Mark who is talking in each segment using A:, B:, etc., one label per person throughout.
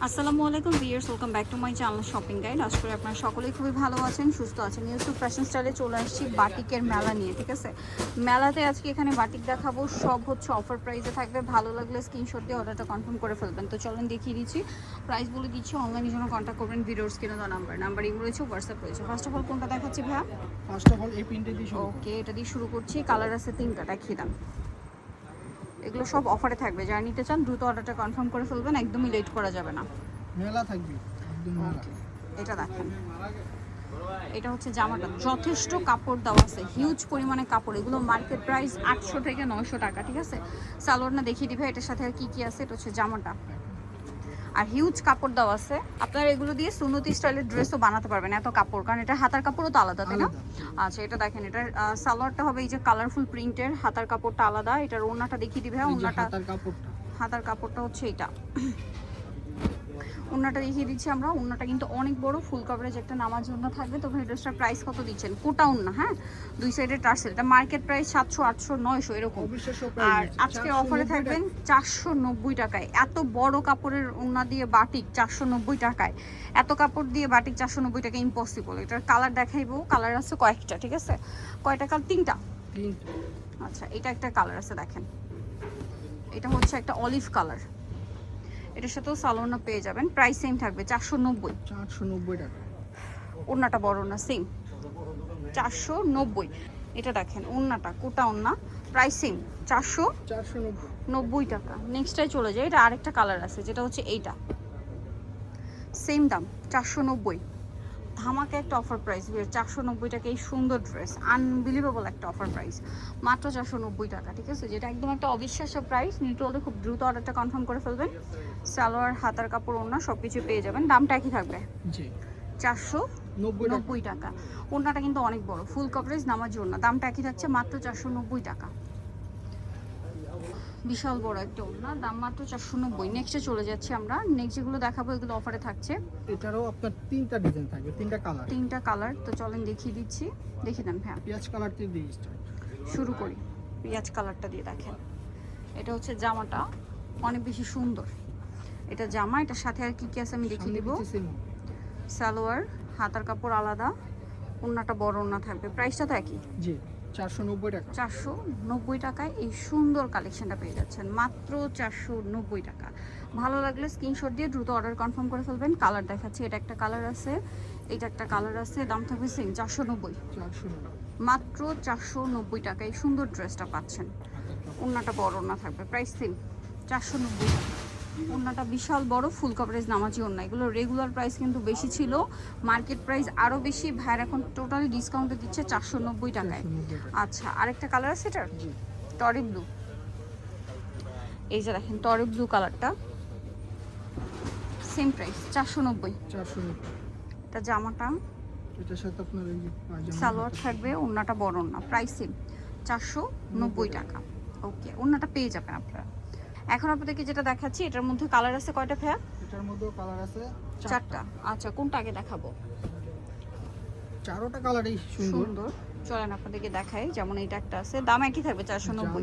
A: আসসালামু আলাইকুম viewers, welcome back to my channel shopping guide. আশা করি আপনারা সকলেই খুবই ভালো আছেন, সুস্থ আছেন। ইউসুফ ফ্যাশন স্টাইলে চলে আসছি বাটিকের মেলা নিয়ে, ঠিক আছে। মেলাতে আজকে এখানে বাটিক দেখাবো, সব হচ্ছে অফার প্রাইসে থাকবে। ভালো লাগলে স্ক্রিনশট দিয়ে অর্ডারটা কনফার্ম করে ফেলবেন। তো চলেন দেখিয়ে দিচ্ছি, প্রাইস বলে দিচ্ছি। অনলাইনের জন্য কন্ট্যাক্ট করবেন ভিডিওর স্ক্রিনে দেওয়া নাম্বার ইম রয়েছে, হোয়াটসঅ্যাপ রয়েছে। ফার্স্ট অফ অল কোনটা দেখাচ্ছি ভাইয়া?
B: ফার্স্ট অফ অল এই প্রিন্টে দিয়ে শুরু
A: ওকে, এটা দিয়ে শুরু করছি। কালার আছে তিনটা, দেখিয়ে দাম। এগুলো সব অফারে থাকবে, যারা নিতে চান দ্রুত অর্ডারটা কনফার্ম করে ফেলবেন, একদমই লেট করা যাবে না।
B: মেলা থাকবে একদম মেলা।
A: এটা দেখেন, এটা হচ্ছে জামাটা, যথেষ্ট কাপড় দেওয়া আছে, হিউজ পরিমাণে কাপড়। এগুলো মার্কেট প্রাইস 800 থেকে 900 টাকা, ঠিক আছে। সালোয়ারটা দেখিয়ে দিবে, এটার সাথে আর কি কি আছে। এটা হচ্ছে জামাটা, আর হিউজ কাপড় দেওয়া আছে। আপনারা এগুলো দিয়ে সুন্নতি স্টাইলের ড্রেসও বানাতে পারবেন, এত কাপড়, কারণ এটা হাতার কাপড়ও তো আলাদা, তাই না? আচ্ছা, এটা দেখেন, এটা সালোয়ারটা হবে এই যে কালারফুল প্রিন্টের, হাতার কাপড়টা আলাদা। এটার ওড়নাটা দেখিয়ে দিবে, ওড়নাটা হাতার কাপড়টা হচ্ছে এটা। ওড়নাটা দেখিয়ে দিচ্ছি আমরা। ওড়নাটা কিন্তু অনেক বড়, ফুল কভারেজ একটা নামাজ ওড়না থাকবে। তবে এই ড্রেসটার প্রাইস কত দিচ্ছেন? কোটা ওড়না, হ্যাঁ, দুই সাইডের টার্সেল। এটা মার্কেট প্রাইস 700, 800, 900 এরকম, আর আজকে অফারে থাকবেন 490 টাকায়। এত বড় কাপড়ের ওড়না দিয়ে বাটিক 490 টাকায়, এত কাপড় দিয়ে বাটিক 490 টাকা ইম্পসিবল। এটার কালার দেখাইবো, কালার আছে কয়েকটা, ঠিক আছে। কয়টা কালার? তিনটা। আচ্ছা, এটা একটা কালার আছে, দেখেন, এটা হচ্ছে একটা অলিভ কালার। এটার সাথেও সালোয়ারটা পেয়ে যাবেন, প্রাইস সেম থাকবে 490
B: টাকা।
A: ওড়নাটা বড় না, সেম 490। এটা দেখেন ওড়নাটা, কোটা ওড়না, প্রাইস সেম 490 টাকা। নেক্সটটাই চলে যায়, এটা আরেকটা কালার আছে, যেটা হচ্ছে এইটা, সেম দাম 490। ধামাকে একটা অফার প্রাইস, 490 টাকা এই সুন্দর ড্রেস, আনবিলিভেবল একটা অফার প্রাইস, মাত্র 490 টাকা, ঠিক আছে। যেটা একদম একটা অবিশ্বাস্য প্রাইস। নিতে হলে খুব দ্রুত অর্ডারটা কনফার্ম করে ফেলবেন। সালোয়ার, হাতার কাপড়, ওড়না সব কিছু পেয়ে যাবেন। দামটা একই থাকবে, 490 টাকা। ওড়নাটা কিন্তু অনেক বড়, ফুল কভারেজ নামাজ ওড়না, দামটা একই থাকছে, মাত্র 490 টাকা। বিশাল বড় একটা ওড়না, দাম মাত্র 490। নেক্সটে চলে যাচ্ছি আমরা। নেক্সট যেগুলো দেখাবো এগুলো অফারে থাকছে।
B: এটারও আপনার তিনটা ডিজাইন থাকবে, তিনটা কালার।
A: তো চলেন দেখিয়ে দিচ্ছি, দেখিয়ে দেন। হ্যাঁ,
B: পেঁয়াজ কালার দিয়ে স্টার্ট
A: শুরু করি। পেঁয়াজ কালারটা দিয়ে দেখেন, এটা হচ্ছে জামাটা, অনেক বেশি সুন্দর। এটা জামা, এটার সাথে আর কি কি আছে আমি দেখিয়ে দিব। সালোয়ার, হাতার কাপড় আলাদা, ওড়নাটা বড় ওড়না থাকবে। প্রাইসটা তো একই,
B: জি 490 টাকা।
A: 490 টাকায় এই সুন্দর কালেকশনটা পেয়ে যাচ্ছেন, মাত্র 490 টাকা। ভালো লাগলে স্ক্রিনশট দিয়ে দ্রুত অর্ডার কনফার্ম করে ফেলবেন। কালার দেখাচ্ছি, এটা একটা কালার আছে, এটা একটা কালার আছে। দাম থাকবে সেম 490, মাত্র 490 টাকা এই সুন্দর ড্রেসটা পাচ্ছেন। ওড়নাটা বড় ওড়না থাকবে, প্রাইস সেম 490 টাকা। ওড়নাটা বিশাল বড়, ফুল কভারেজ নামাজি ওড়না। এগুলো রেগুলার প্রাইস কিন্তু বেশি ছিল, মার্কেট প্রাইস আরও বেশি। ভাইয়ের এখন টোটালি ডিসকাউন্টে দিচ্ছে 490 টাকায়। আচ্ছা, আরেকটা কালার আছে, এটার টরি ব্লু। এই যে দেখেন টরি ব্লু কালারটা, সেম প্রাইস 490। এটা জামাটা,
B: এটার সাথে আপনার এই
A: সালোয়ার থাকবে, ওড়নাটা বড় ওড়না, প্রাইস সেম 490 টাকা। ওকে, ওড়নাটা পেয়ে যাবেন আপনারা। এখন আপনাদেরকে যেটা দেখাচ্ছি, এটার মধ্যে কালার আছে কয়টা ভাইয়া?
B: এটার মধ্যেও কালার আছে
A: চারটা। আচ্ছা, কোনটা আগে দেখাবো?
B: চারোটা কালারই সুন্দর।
A: চলেন আপনাদেরকে দেখাই। যেমন এইটা একটা আছে, দাম একই থাকবে 490।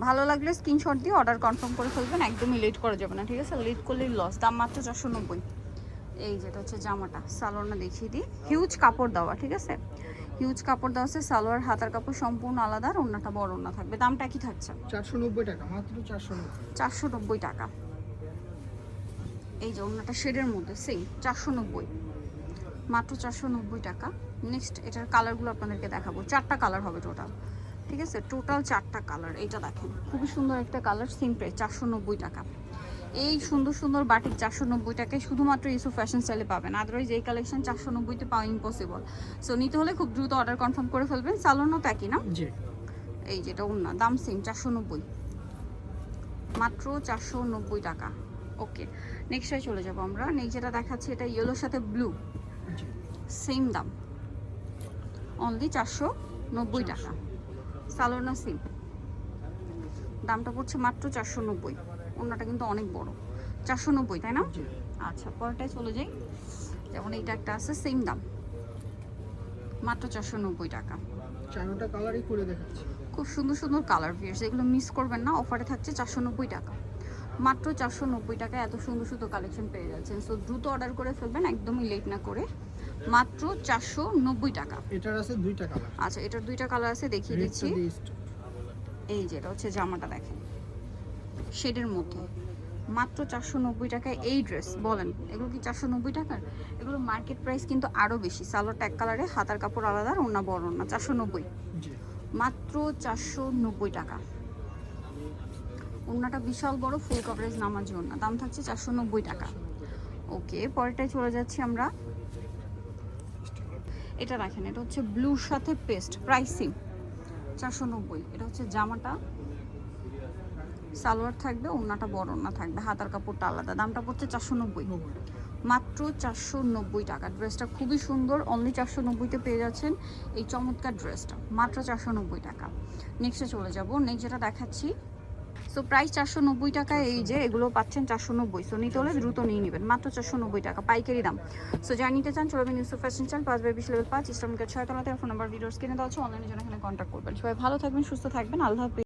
A: ভালো লাগলে স্ক্রিনশট দিয়ে অর্ডার কনফার্ম করে ফেলবেন, একদমই লেট করা যাবে না, ঠিক আছে। লেট করলেই লস। দাম মাত্র 490। এই যেটা হচ্ছে জামাটা, সালোয়ারটা দেখিয়ে দিই। হিউজ কাপড় দেওয়া, ঠিক আছে, হিউজ কাপড় দেওয়া আছে। সালোয়ার, হাতার কাপড় সম্পূর্ণ আলাদা, ওড়নাটা বড় ওড়না থাকবে। দামটা কি থাকছে?
B: 490 টাকা, মাত্র
A: 490 টাকা। এই যে ওড়নাটা শেডের মধ্যে, সেম 490, মাত্র 490 টাকা। নেক্সট এটার কালারগুলো আপনাদেরকে দেখাবো, চারটা কালার হবে টোটাল, ঠিক আছে, টোটাল চারটা কালার। এইটা দেখেন, খুবই সুন্দর একটা কালার, সেম প্রাইস 490 টাকা। এই সুন্দর সুন্দর বাটিক 490 টাকায় শুধুমাত্র ইউসুফ ফ্যাশন স্টাইলে পাবেন। আদারওয়াইজ এই কালেকশন 490-তে পাওয়া ইম্পসিবল। সো নিতে হলে খুব দ্রুত অর্ডার কনফার্ম করে ফেলবেন। সালোয়ারও তো একই না? এই যেটা ওড়না, দাম সেম 490, মাত্র 490 টাকা। ওকে, নেক্সটে চলে যাবো আমরা। নেক্সট যেটা দেখাচ্ছি, এটা ইয়েলোর সাথে ব্লু, সেম দাম, অনলি 490 টাকা। সালোয়ার না সেম, দামটা পড়ছে মাত্র 490। ওড়নাটা কিন্তু অনেক বড়, 490, তাই না? আচ্ছা, পরেরটায় চলে যাই। যেমন এইটা একটা আছে, সেম দাম, মাত্র 490 টাকা।
B: চারোটা কালারই করে দেখাচ্ছি,
A: খুব সুন্দর সুন্দর কালার ভিউয়ার্স, এগুলো মিস করবেন না, অফারে থাকছে 490 টাকা, মাত্র 490 টাকায় এত সুন্দর সুন্দর কালেকশন পেয়ে যাচ্ছেন। সো দ্রুত অর্ডার করে ফেলবেন, একদমই লেট না করে। মাত্র 490 টাকা।
B: এটার আছে দুইটা কালার।
A: আচ্ছা, এটার দুইটা কালার আছে, দেখিয়ে দিচ্ছি। এই যে এটা হচ্ছে জামাটা, দেখেন শেডের মধ্যে, মাত্র 490 টাকায় এই ড্রেস। বলেন এগুলো কি 490 টাকার? এগুলো মার্কেট প্রাইস কিন্তু আরও বেশি। সালোয়ারটা এক কালারে, হাতার কাপড় আলাদা, আর ওড়না বড় না। 490, মাত্র 490 টাকা। ওড়নাটা বিশাল বড়, ফুল কভারেজ নামার জন্য দাম থাকছে 490 টাকা। ওকে, পরেরটায় চলে যাচ্ছি আমরা। এটা রাখেন, এটা হচ্ছে ব্লুর সাথে পেস্ট, প্রাইসিং 490। এটা হচ্ছে জামাটা, সালোয়ার থাকবে, ওড়নাটা বড় ওড়না থাকবে, হাতার কাপড়টা আলাদা। দামটা পড়ছে 490, মাত্র 490 টাকা। ড্রেসটা খুবই সুন্দর, অনলি 490-তে পেয়ে যাচ্ছেন এই চমৎকার ড্রেসটা, মাত্র 490 টাকা। নেক্সটে চলে যাব। নেক্সট যেটা দেখাচ্ছি, সো প্রাইস 490 টাকায় এই যে এগুলো পাচ্ছেন 490। সো নিতে হলে দ্রুত নিয়ে নেবেন, মাত্র 490 টাকা পাইকারি দাম। সো যারা নিতে চান চলবেন Yusuf fashion channel 5/20 level 5 eastern market 6 তলাতে। ফোন নাম্বার ভিডিওস কিনে দেওয়া হচ্ছে, অনলাইনে জন্য এখানে কন্ট্যাক্ট করবেন। সবাই ভালো থাকবেন, সুস্থ থাকবেন, আল্লাহ হাফেজ।